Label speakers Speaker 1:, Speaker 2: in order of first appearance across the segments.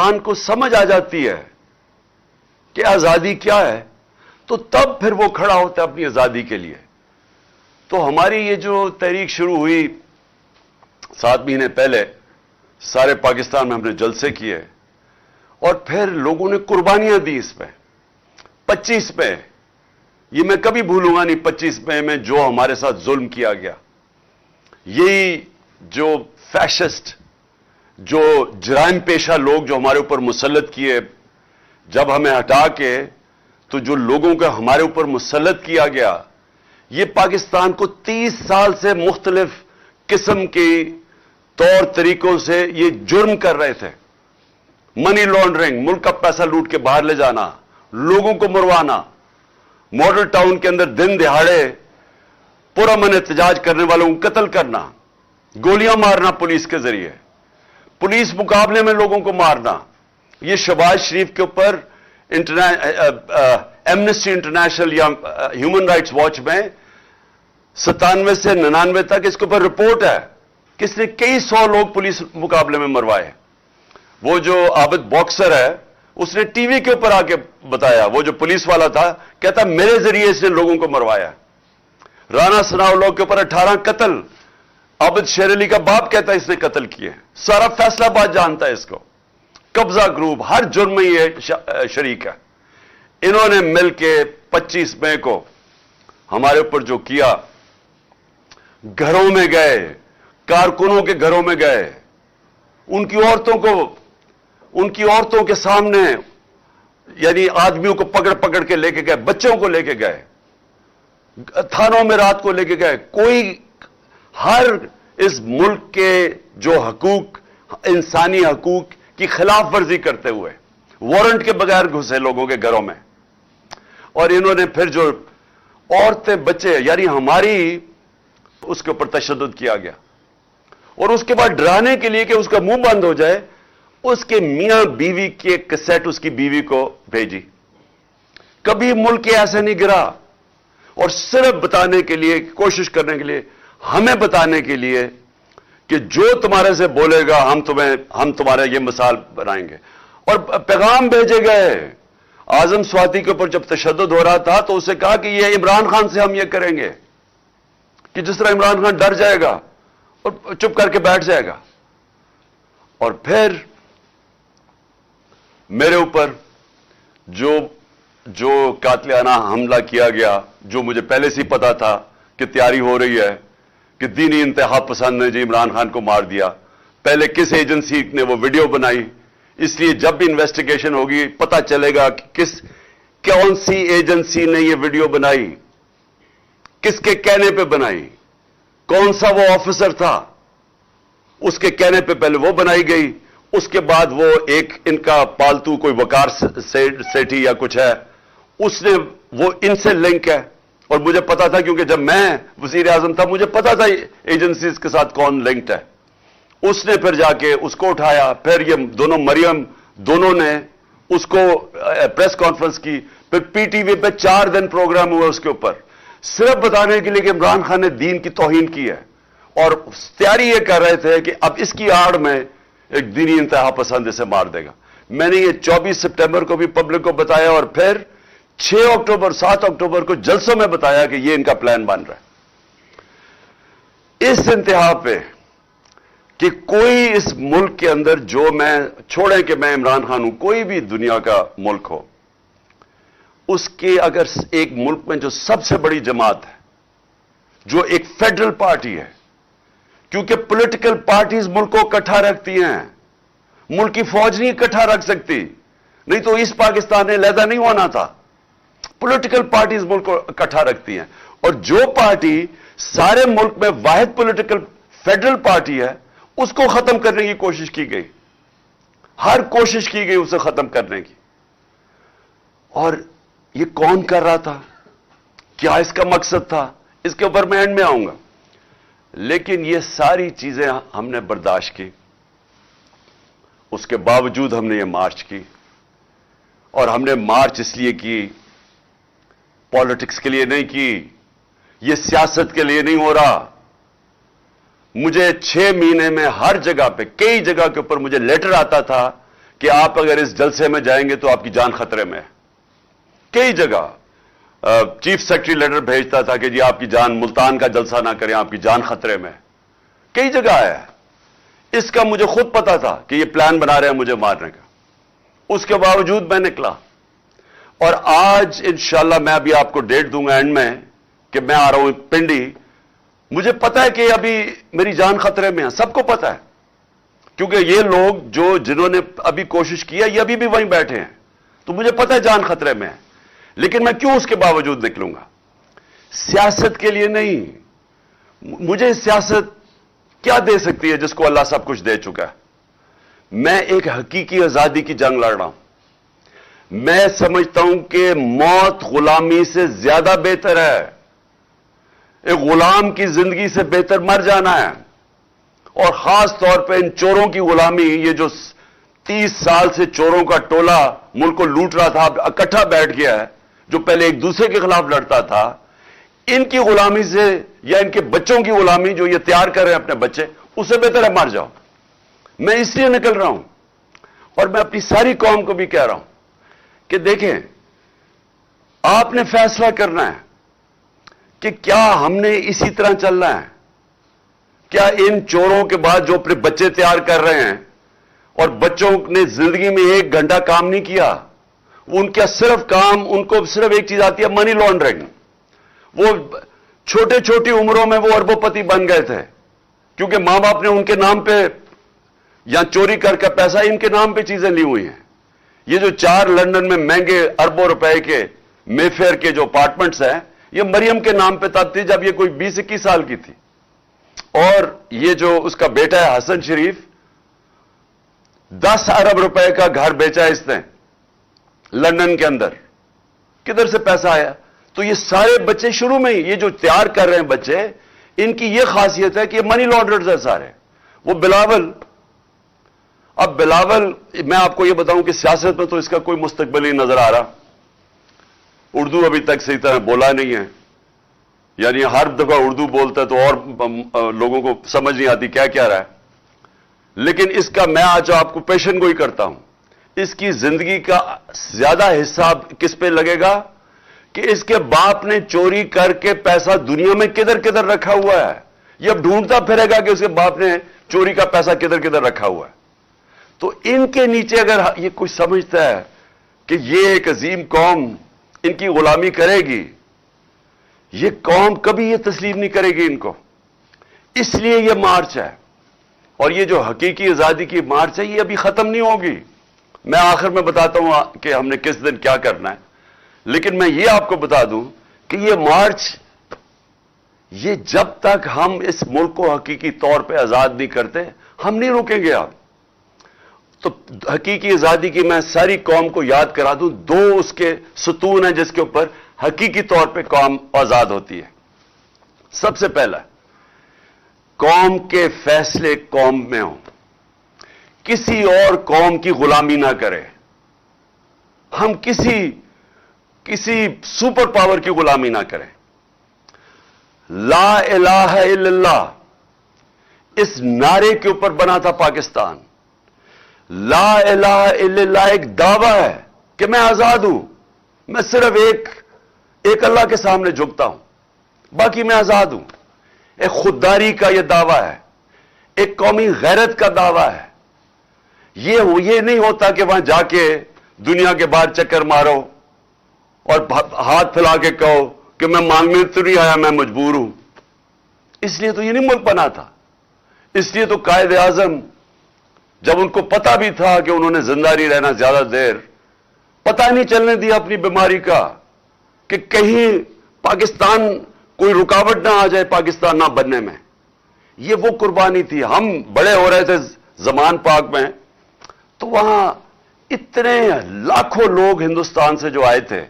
Speaker 1: پاکستان کو سمجھ آ جاتی ہے کہ آزادی کیا ہے تو تب پھر وہ کھڑا ہوتا ہے اپنی آزادی کے لیے. تو ہماری یہ جو تحریک شروع ہوئی 7 مہینے پہلے سارے پاکستان میں ہم نے جلسے کیے اور پھر لوگوں نے قربانیاں دی اس پہ. 25 پہ یہ میں کبھی بھولوں گا نہیں, 25 میں جو ہمارے ساتھ ظلم کیا گیا, یہی جو فیشسٹ جو جرائم پیشہ لوگ جو ہمارے اوپر مسلط کیے, جب ہمیں ہٹا کے تو جو لوگوں کا ہمارے اوپر مسلط کیا گیا, یہ پاکستان کو 30 سال سے مختلف قسم کے طور طریقوں سے یہ جرم کر رہے تھے. منی لانڈرنگ, ملک کا پیسہ لوٹ کے باہر لے جانا, لوگوں کو مروانا, ماڈل ٹاؤن کے اندر دن دہاڑے پرامن احتجاج کرنے والوں کو قتل کرنا, گولیاں مارنا پولیس کے ذریعے, پولیس مقابلے میں لوگوں کو مارنا. یہ شہباز شریف کے اوپر ایمنسٹی انٹرنیشنل یا ہیومن رائٹس واچ میں 97 سے 99 تک اس کے اوپر رپورٹ ہے کہ اس نے کئی 100 لوگ پولیس مقابلے میں مروائے. وہ جو عابد باکسر ہے اس نے ٹی وی کے اوپر آ کے بتایا, وہ جو پولیس والا تھا کہتا میرے ذریعے اس نے لوگوں کو مروایا. رانا ثناءاللہ کے اوپر 18 قتل, عابد شیر علی کا باپ کہتا ہے اس نے قتل کیے. سارا فیصلہ آباد جانتا ہے اس کو. قبضہ گروپ ہر جرم میں یہ شریک ہے. انہوں نے مل کے 25 مئی کو ہمارے اوپر جو کیا, گھروں میں گئے, کارکنوں کے گھروں میں گئے, ان کی عورتوں کے سامنے یعنی آدمیوں کو پکڑ پکڑ کے لے کے گئے, بچوں کو لے کے گئے, تھانوں میں رات کو لے کے گئے. کوئی ہر اس ملک کے جو حقوق, انسانی حقوق کی خلاف ورزی کرتے ہوئے وارنٹ کے بغیر گھسے لوگوں کے گھروں میں. اور انہوں نے پھر جو عورتیں بچے یعنی ہماری اس کے اوپر تشدد کیا گیا, اور اس کے بعد ڈرانے کے لیے کہ اس کا منہ بند ہو جائے, اس کے میاں بیوی کی ایک کیسٹ اس کی بیوی کو بھیجی. کبھی ملک ایسے نہیں گرا. اور صرف بتانے کے لیے, کوشش کرنے کے لیے, ہمیں بتانے کے لیے کہ جو تمہارے سے بولے گا ہم تمہارے یہ مثال بنائیں گے. اور پیغام بھیجے گئے. اعظم سواتی کے اوپر جب تشدد ہو رہا تھا تو اسے کہا کہ یہ عمران خان سے ہم یہ کریں گے, کہ جس طرح عمران خان ڈر جائے گا اور چپ کر کے بیٹھ جائے گا. اور پھر میرے اوپر جو قاتلانہ حملہ کیا گیا, جو مجھے پہلے سے ہی پتا تھا کہ تیاری ہو رہی ہے, کہ دینی انتہا پسند نے جی عمران خان کو مار دیا. پہلے کس ایجنسی نے وہ ویڈیو بنائی, اس لیے جب بھی انویسٹیگیشن ہوگی پتا چلے گا کہ کون سی ایجنسی نے یہ ویڈیو بنائی, کس کے کہنے پہ بنائی, کون سا وہ آفیسر تھا, اس کے کہنے پہ پہلے وہ بنائی گئی. اس کے بعد وہ ایک ان کا پالتو کوئی وقار سیٹھی یا کچھ ہے, اس نے وہ ان سے لنک ہے. اور مجھے پتا تھا کیونکہ جب میں وزیر اعظم تھا مجھے پتا تھا ایجنسیز کے ساتھ کون لنکڈ ہے. اس نے پھر جا کے اس کو اٹھایا. پھر یہ دونوں مریم دونوں نے اس کو پریس کانفرنس کی. پھر پی ٹی وی پہ 4 دن پروگرام ہوا اس کے اوپر, صرف بتانے کے لیے کہ عمران خان نے دین کی توہین کی ہے. اور تیاری یہ کر رہے تھے کہ اب اس کی آڑ میں ایک دینی انتہا پسند اسے مار دے گا. میں نے یہ 24 سپٹمبر کو بھی پبلک کو بتایا, اور پھر 6 اکتوبر 7 اکتوبر کو جلسوں میں بتایا کہ یہ ان کا پلان بن رہا ہے. اس انتہا پہ کہ کوئی اس ملک کے اندر, جو میں چھوڑیں کہ میں عمران خان ہوں, کوئی بھی دنیا کا ملک ہو, اس کے اگر ایک ملک میں جو سب سے بڑی جماعت ہے, جو ایک فیڈرل پارٹی ہے, کیونکہ پولیٹیکل پارٹیز ملک کو اکٹھا رکھتی ہیں, ملک کی فوج نہیں اکٹھا رکھ سکتی, نہیں تو اس پاکستان نے علیحدہ نہیں ہونا تھا. پولیٹیکل پارٹیز ملک کو اکٹھا رکھتی ہیں, اور جو پارٹی سارے ملک میں واحد پولیٹیکل فیڈرل پارٹی ہے, اس کو ختم کرنے کی کوشش کی گئی. ہر کوشش کی گئی اسے ختم کرنے کی. اور یہ کون کر رہا تھا, کیا اس کا مقصد تھا, اس کے اوپر میں اینڈ میں آؤں گا. لیکن یہ ساری چیزیں ہم نے برداشت کی. اس کے باوجود ہم نے یہ مارچ کی, اور ہم نے مارچ اس لیے کی, پالیٹکس کے لیے نہیں کی, یہ سیاست کے لیے نہیں ہو رہا. مجھے 6 مہینے میں ہر جگہ پہ, کئی جگہ کے اوپر مجھے لیٹر آتا تھا کہ آپ اگر اس جلسے میں جائیں گے تو آپ کی جان خطرے میں ہے. کئی جگہ چیف سیکرٹری لیٹر بھیجتا تھا کہ جی آپ کی جان، ملتان کا جلسہ نہ کریں، آپ کی جان خطرے میں ہے. کئی جگہ آیا ہے. اس کا مجھے خود پتا تھا کہ یہ پلان بنا رہے ہیں مجھے مارنے کا. اس کے باوجود میں نکلا. اور آج انشاءاللہ میں ابھی آپ کو ڈیٹ دوں گا اینڈ میں کہ میں آ رہا ہوں پنڈی. مجھے پتا ہے کہ ابھی میری جان خطرے میں ہے، سب کو پتا ہے، کیونکہ یہ لوگ جنہوں نے ابھی کوشش کیا یہ ابھی بھی وہیں بیٹھے ہیں. تو مجھے پتا ہے جان خطرے میں ہے، لیکن میں کیوں اس کے باوجود نکلوں گا؟ سیاست کے لیے نہیں. مجھے سیاست کیا دے سکتی ہے جس کو اللہ سب کچھ دے چکا ہے؟ میں ایک حقیقی آزادی کی جنگ لڑ رہا ہوں. میں سمجھتا ہوں کہ موت غلامی سے زیادہ بہتر ہے. ایک غلام کی زندگی سے بہتر مر جانا ہے. اور خاص طور پہ ان چوروں کی غلامی، یہ جو 30 سال سے چوروں کا ٹولہ ملک کو لوٹ رہا تھا، اب اکٹھا بیٹھ گیا ہے، جو پہلے ایک دوسرے کے خلاف لڑتا تھا، ان کی غلامی سے یا ان کے بچوں کی غلامی جو یہ تیار کر رہے ہیں اپنے بچے، اس سے بہتر ہے مر جاؤ. میں اس لیے نکل رہا ہوں. اور میں اپنی ساری قوم کو بھی کہہ رہا ہوں کہ دیکھیں، آپ نے فیصلہ کرنا ہے کہ کیا ہم نے اسی طرح چلنا ہے؟ کیا ان چوروں کے بعد جو اپنے بچے تیار کر رہے ہیں اور بچوں نے زندگی میں 1 گھنٹہ کام نہیں کیا، ان کا صرف کام، ان کو صرف ایک چیز آتی ہے، منی لانڈرنگ. وہ چھوٹی عمروں میں وہ اربوں پتی بن گئے تھے کیونکہ ماں باپ نے ان کے نام پہ یا چوری کر کے پیسہ ان کے نام پہ چیزیں لی ہوئی ہیں. یہ جو 4 لندن میں مہنگے اربوں روپے کے مے فیئر کے جو اپارٹمنٹس ہیں، یہ مریم کے نام پہ تب تھی جب یہ کوئی 20-21 سال کی تھی. اور یہ جو اس کا بیٹا ہے حسن شریف، 10 ارب روپے کا گھر بیچا ہے اس نے لندن کے اندر. کدھر سے پیسہ آیا؟ تو یہ سارے بچے شروع میں ہی، یہ جو تیار کر رہے ہیں بچے، ان کی یہ خاصیت ہے کہ یہ منی لانڈررز ہیں سارے. وہ بلاول، اب بلاول، میں آپ کو یہ بتاؤں کہ سیاست میں تو اس کا کوئی مستقبل ہی نظر آ رہا. اردو ابھی تک صحیح طرح بولا نہیں ہے، یعنی ہر دفعہ اردو بولتا ہے تو اور لوگوں کو سمجھ نہیں آتی کیا کہہ رہا ہے. لیکن اس کا میں آج آپ کو پیشن گوئی کرتا ہوں. اس کی زندگی کا زیادہ حصہ کس پہ لگے گا کہ اس کے باپ نے چوری کر کے پیسہ دنیا میں کدھر کدھر رکھا ہوا ہے. یہ اب ڈھونڈتا پھرے گا کہ اس کے باپ نے چوری کا پیسہ کدھر کدھر رکھا ہوا ہے. تو ان کے نیچے اگر یہ کوئی سمجھتا ہے کہ یہ ایک عظیم قوم ان کی غلامی کرے گی، یہ قوم کبھی یہ تسلیم نہیں کرے گی ان کو. اس لیے یہ مارچ ہے. اور یہ جو حقیقی آزادی کی مارچ ہے یہ ابھی ختم نہیں ہوگی. میں آخر میں بتاتا ہوں کہ ہم نے کس دن کیا کرنا ہے، لیکن میں یہ آپ کو بتا دوں کہ یہ مارچ، یہ جب تک ہم اس ملک کو حقیقی طور پہ آزاد نہیں کرتے ہم نہیں رکیں گے. آپ تو حقیقی آزادی کی میں ساری قوم کو یاد کرا دوں، 2 اس کے ستون ہیں جس کے اوپر حقیقی طور پہ قوم آزاد ہوتی ہے. سب سے پہلا، قوم کے فیصلے قوم میں ہوں، کسی اور قوم کی غلامی نہ کرے. ہم کسی سپر پاور کی غلامی نہ کریں. لا الہ الا اللہ اس نعرے کے اوپر بنا تھا پاکستان. لا الہ الا اللہ ایک دعویٰ ہے کہ میں آزاد ہوں، میں صرف ایک اللہ کے سامنے جھکتا ہوں، باقی میں آزاد ہوں. ایک خودداری کا یہ دعویٰ ہے، ایک قومی غیرت کا دعویٰ ہے. یہ نہیں ہوتا کہ وہاں جا کے دنیا کے باہر چکر مارو اور ہاتھ پھیلا کے کہو کہ میں مانگنے تو نہیں آیا، میں مجبور ہوں. اس لیے تو یہ نہیں ملک بنا تھا. اس لیے تو قائد اعظم، جب ان کو پتا بھی تھا کہ انہوں نے زندہ نہیں رہنا زیادہ دیر، پتہ نہیں چلنے دیا اپنی بیماری کا کہ کہیں پاکستان کوئی رکاوٹ نہ آ جائے پاکستان نہ بننے میں. یہ وہ قربانی تھی. ہم بڑے ہو رہے تھے زمان پاک میں، تو وہاں اتنے لاکھوں لوگ ہندوستان سے جو آئے تھے،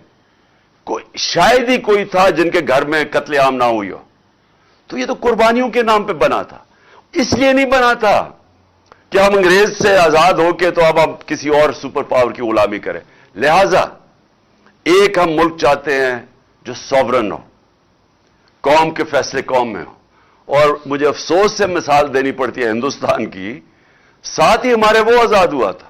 Speaker 1: شاید ہی کوئی تھا جن کے گھر میں قتل عام نہ ہوئی ہو. تو یہ تو قربانیوں کے نام پہ بنا تھا. اس لیے نہیں بنا تھا کہ ہم انگریز سے آزاد ہو کے تو اب ہم کسی اور سپر پاور کی غلامی کریں. لہذا ایک ہم ملک چاہتے ہیں جو سوورن ہو، قوم کے فیصلے قوم میں ہو. اور مجھے افسوس سے مثال دینی پڑتی ہے ہندوستان کی، ساتھ ہی ہمارے وہ آزاد ہوا تھا.